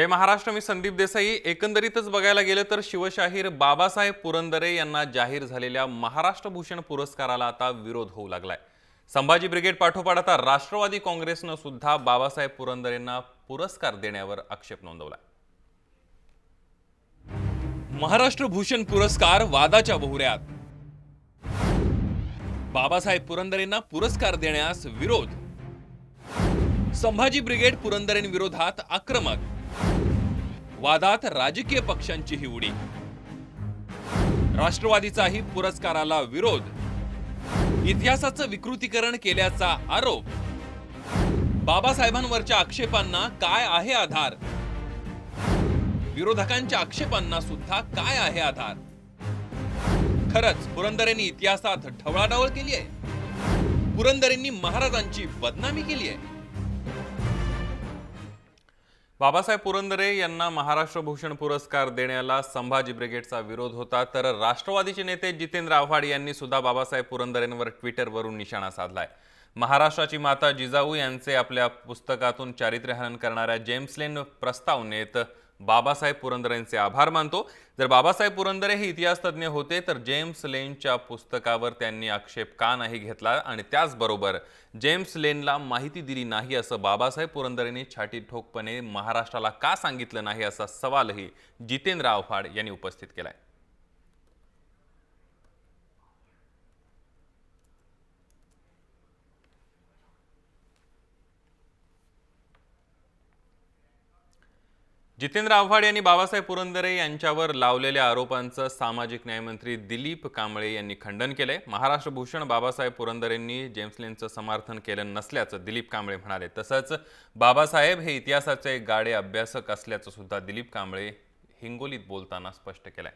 जय महाराष्ट्र. मी संदीप देसाई. एकंदरीतच बघायला गेलं तर शिवशाहीर बाबासाहेब पुरंदरे यांना जाहीर झालेल्या महाराष्ट्र भूषण पुरस्काराला आता विरोध होऊ लागलाय. संभाजी ब्रिगेड पाठोपाठ आता राष्ट्रवादी काँग्रेसनं सुद्धा बाबासाहेब पुरंदरेंना पुरस्कार देण्यावर आक्षेप नोंदवलाय. महाराष्ट्र भूषण पुरस्कार वादाच्या बहुऱ्यात. बाबासाहेब पुरंदरेंना पुरस्कार देण्यास विरोध. संभाजी ब्रिगेड पुरंदरेंविरोधात आक्रमक. वादात राजकीय पक्षांचीही उडी. राष्ट्रवादीचाही पुरस्काराला विरोध. इतिहासाचं विकृतीकरण केल्याचा आरोप. बाबासाहेबांवरच्या आक्षेपांना काय आहे आधार? विरोधकांच्या आक्षेपांना सुद्धा काय आहे आधार? खरंच पुरंदरेंनी इतिहासात ढवळाढवळ केली आहे? पुरंदरेंनी महाराजांची बदनामी केली आहे? बाबासाहेब पुरंदरे यांना महाराष्ट्र भूषण पुरस्कार देण्याला संभाजी ब्रिगेडचा विरोध होता, तर राष्ट्रवादीचे नेते जितेंद्र आव्हाड यांनी सुद्धा बाबासाहेब पुरंदरेंवर ट्विटरवरून निशाणा साधलाय. महाराष्ट्राची माता जिजाऊ यांचे आपल्या पुस्तकातून चारित्र्यहनन करणाऱ्या जेम्स लेन प्रस्तावनेत बाबासाहेब पुरंदरेंचे आभार मानतो. जर बाबासाहेब पुरंदरे हे इतिहास तज्ञ होते तर जेम्स लेनच्या पुस्तकावर त्यांनी आक्षेप का नाही घेतला आणि त्याचबरोबर जेम्स लेनला माहिती दिली नाही असं बाबासाहेब पुरंदरेंनी छाती ठोकपणे महाराष्ट्राला का सांगितलं नाही असा सवालही जितेंद्र आव्हाड यांनी उपस्थित केलाय. जितेंद्र आव्हाड यांनी बाबासाहेब पुरंदरे यांच्यावर लावलेल्या आरोपांचं सामाजिक न्यायमंत्री दिलीप कांबळे यांनी खंडन केलंय. महाराष्ट्र भूषण बाबासाहेब पुरंदरेंनी जेम्स लेनचं समर्थन केलं नसल्याचं दिलीप कांबळे म्हणाले. तसंच बाबासाहेब हे इतिहासाचे गाढे अभ्यासक असल्याचं सुद्धा दिलीप कांबळे हिंगोलीत बोलताना स्पष्ट केलंय.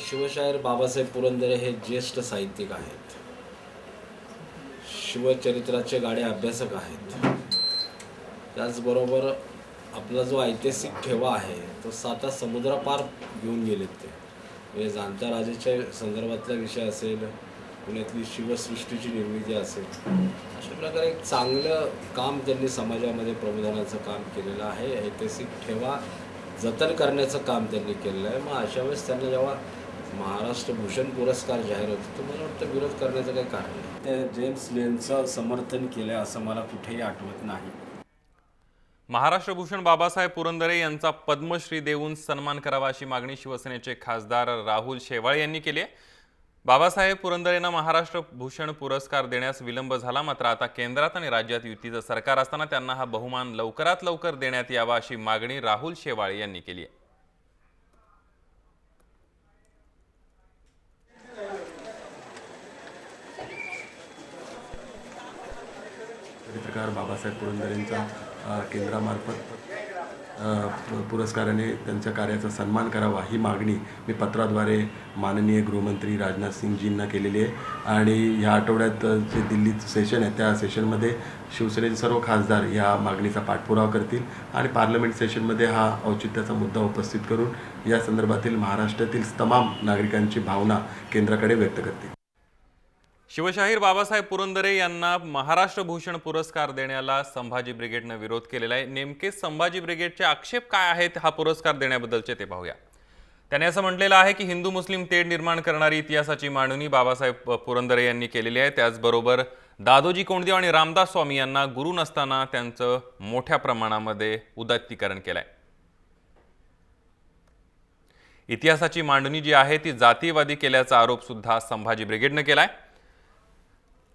शिवशाहीर बाबासाहेब पुरंदरे हे ज्येष्ठ साहित्यिक आहेत. शिवचरित्राचे गाढे अभ्यासक आहेत. त्याचबरोबर आपला जो ऐतिहासिक ठेवा आहे तो साता समुद्रापार घेऊन गेलेत. ते म्हणजे जाणत्या राजाच्या संदर्भातला विषय असेल, पुण्यातली शिवसृष्टीची निर्मिती असेल, अशा प्रकारे एक चांगलं काम त्यांनी समाजामध्ये प्रबोधनाचं काम केलेलं आहे. ऐतिहासिक ठेवा जतन करण्याचं काम त्यांनी केलेलं आहे. मग अशा वेळेस त्यांना जेव्हा महाराष्ट्र भूषण पुरस्कार जाहीर होतो तर मला वाटतं विरोध करण्याचं काही कारण नाही. ते जेम्स लेनचं समर्थन केलं असं मला कुठेही आठवत नाही. महाराष्ट्र भूषण बाबासाहेब पुरंदरे यांचा पद्मश्री देऊन सन्मान करावा अशी मागणी शिवसेनेचे खासदार राहुल शेवाळे यांनी केली आहे. बाबासाहेब पुरंदरेंना महाराष्ट्र भूषण पुरस्कार देण्यास विलंब झाला, मात्र आता केंद्रात आणि राज्यात युतीचं सरकार असताना त्यांना हा बहुमान लवकरात लवकर देण्यात यावा अशी मागणी राहुल शेवाळे यांनी केली आहे. चरित्रकार बाबासाहेब पुरंदरेंचा केंद्रामार्फत पुरस्काराने त्यांच्या कार्याचा सन्मान करावा ही मागणी मी पत्राद्वारे माननीय गृहमंत्री राजनाथ सिंगजींना केलेली आहे. आणि ह्या आठवड्यात जे दिल्लीत सेशन आहे त्या सेशनमध्ये शिवसेनेचे सर्व खासदार या मागणीचा पाठपुरावा करतील आणि पार्लमेंट सेशनमध्ये हा औचित्याचा मुद्दा उपस्थित करून या संदर्भातील महाराष्ट्रातील तमाम नागरिकांची भावना केंद्राकडे व्यक्त करतील. शिवशाहीर बाबासाहेब पुरंदरे यांना महाराष्ट्र भूषण पुरस्कार देण्याला संभाजी ब्रिगेडनं विरोध केलेला आहे. नेमके संभाजी ब्रिगेडचे आक्षेप काय आहेत हा पुरस्कार देण्याबद्दलचे ते पाहूया. त्याने असं म्हटलेलं आहे की हिंदू मुस्लिम तेढ निर्माण करणारी इतिहासाची मांडणी बाबासाहेब पुरंदरे यांनी केलेली आहे. त्याचबरोबर दादोजी कोंडदेव आणि रामदास स्वामी यांना गुरु नसताना त्यांचं मोठ्या प्रमाणामध्ये उदात्तीकरण केलंय. इतिहासाची मांडणी जी आहे ती जातीयवादी केल्याचा आरोप सुद्धा संभाजी ब्रिगेडनं केलाय.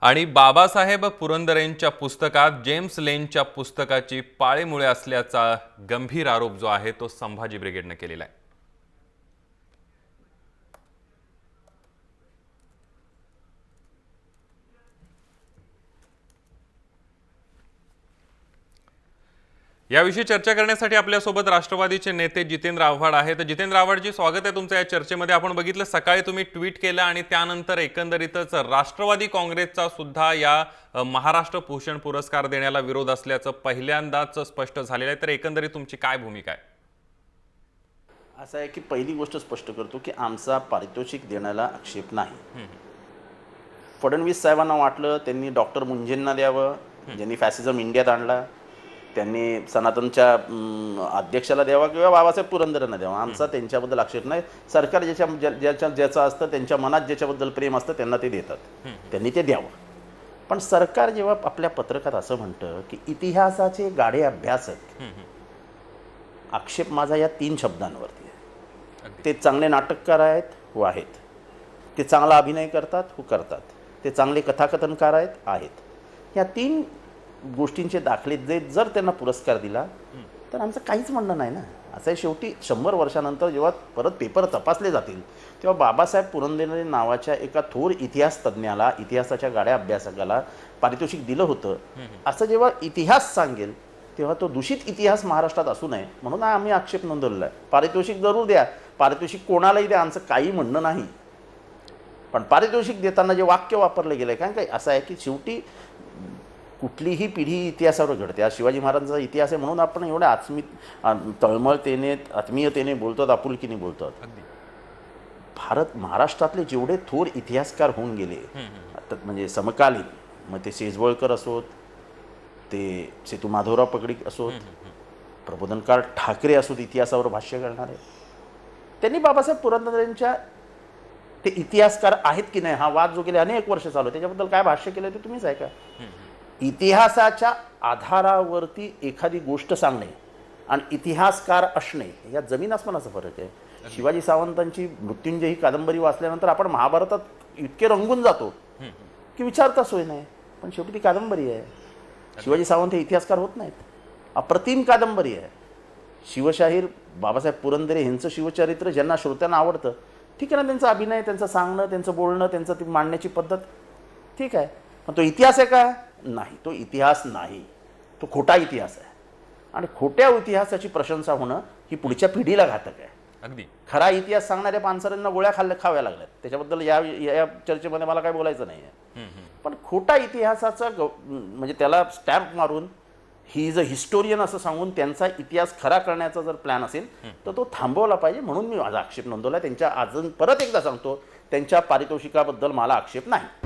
आणि बाबासाहेब पुरंदरेंच्या पुस्तकात जेम्स लेनच्या पुस्तकाची पाळेमुळे असल्याचा गंभीर आरोप जो आहे तो संभाजी ब्रिगेडने केलेला आहे. याविषयी चर्चा करण्यासाठी आपल्यासोबत राष्ट्रवादीचे नेते जितेंद्र आव्हाड आहेत. जितेंद्र आव्हाडजी, स्वागत आहे तुमचं या चर्चेमध्ये. आपण बघितलं सकाळी तुम्ही ट्विट केलं आणि त्यानंतर एकंदरीतच राष्ट्रवादी काँग्रेसचा सुद्धा या महाराष्ट्र भूषण पुरस्कार देण्याला विरोध असल्याचं पहिल्यांदाच स्पष्ट झालेलं आहे. तर एकंदरीत तुमची काय भूमिका आहे? असं आहे की पहिली गोष्ट स्पष्ट करतो की आमचा पारितोषिक देण्याला आक्षेप नाही. फडणवीस साहेबांना वाटलं त्यांनी डॉक्टर मुंजेंना द्यावं, ज्यांनी फॅसिझम इंडियात आणला, त्यांनी सनातनच्या अध्यक्षाला द्यावा किंवा बाबासाहेब पुरंदरेंना द्यावा. आमचा त्यांच्याबद्दल आक्षेप नाही. सरकार ज्याचं असतं, त्यांच्या मनात ज्याच्याबद्दल प्रेम असतं त्यांना ते देतात, त्यांनी ते द्यावं. पण सरकार जेव्हा आपल्या पत्रकात असं म्हणतं की इतिहासाचे गाढे अभ्यासक, आक्षेप माझा या 3 शब्दांवरती आहे. ते चांगले नाटककार आहेत, हो आहेत. ते चांगला अभिनय करतात, हो करतात. ते चांगले कथाकथनकार आहेत. ह्या 3 गोष्टींचे दाखले जर त्यांना पुरस्कार दिला तर आमचं काहीच म्हणणं नाही ना. असं आहे, शेवटी 100 वर्षानंतर जेव्हा परत पेपर तपासले जातील तेव्हा बाबासाहेब पुरंदरे नावाच्या एका थोर इतिहास तज्ज्ञाला, इतिहासाच्या गाड्या अभ्यासकाला पारितोषिक दिलं होतं असं जेव्हा इतिहास सांगेल तेव्हा तो दूषित इतिहास महाराष्ट्रात असू नये म्हणून आम्ही आक्षेप नोंदवलेला आहे. पारितोषिक जरूर द्या, पारितोषिक कोणालाही द्या, आमचं काही म्हणणं नाही. पण पारितोषिक देताना जे वाक्य वापरलं गेलं आहे, कारण काय असं आहे की शेवटी कुठलीही पिढी इतिहासावर घडते. आज शिवाजी महाराजांचा इतिहास आहे म्हणून आपण एवढ्या तळमळतेने, आत्मीयतेने बोलतो, आपुलकीने बोलतो. महाराष्ट्रातले जेवढे थोर इतिहासकार होऊन गेले म्हणजे समकालीन, मग ते शेजवळकर असोत, ते सेतू माधवराव पगडी असोत, प्रबोधनकार ठाकरे असोत, इतिहासावर भाष्य करणारे, त्यांनी बाबासाहेब पुरंदरेंच्या ते इतिहासकार आहेत की नाही हा वाद जो गेले अनेक वर्ष चालू आहे त्याच्याबद्दल काय भाष्य केलं ते तुम्हीच ऐका. इतिहासाच्या आधारावरती एखादी गोष्ट सांगणे आणि इतिहासकार असणे यात जमीन आसमानाचा फरक आहे. शिवाजी सावंतांची मृत्युंजय ही कादंबरी वाचल्यानंतर आपण महाभारतात इतके रंगून जातो की विचारता सोय नाही. पण शेवटी ती कादंबरी आहे. शिवाजी सावंत हे इतिहासकार होत नाहीत. अप्रतिम कादंबरी आहे. शिवशाहीर बाबासाहेब पुरंदरे यांचं शिवचरित्र ज्यांना श्रोत्यांना आवडतं, ठीक आहे ना, त्यांचा अभिनय, त्यांचं सांगणं, त्यांचं बोलणं, त्यांचं ती मांडण्याची पद्धत ठीक आहे. पण तो इतिहास आहे का? नाही, तो इतिहास नाही. तो खोटा इतिहास आहे. आणि खोट्या इतिहासाची प्रशंसा होणं ही पुढच्या पिढीला घातक आहे. अगदी खरा इतिहास सांगणाऱ्या पानसऱ्यांना गोळ्या खाव्या लागल्यात. त्याच्याबद्दल या चर्चेमध्ये मला काय बोलायचं नाही आहे. पण खोटा इतिहासाचा म्हणजे त्याला स्टॅम्प मारून ही इज अ हिस्टोरियन असं सांगून त्यांचा इतिहास खरा करण्याचा जर प्लॅन असेल तर तो थांबवला पाहिजे. म्हणून मी माझा आक्षेप नोंदवला. त्यांच्या अजून परत एकदा सांगतो, त्यांच्या पारितोषिकाबद्दल मला आक्षेप नाही.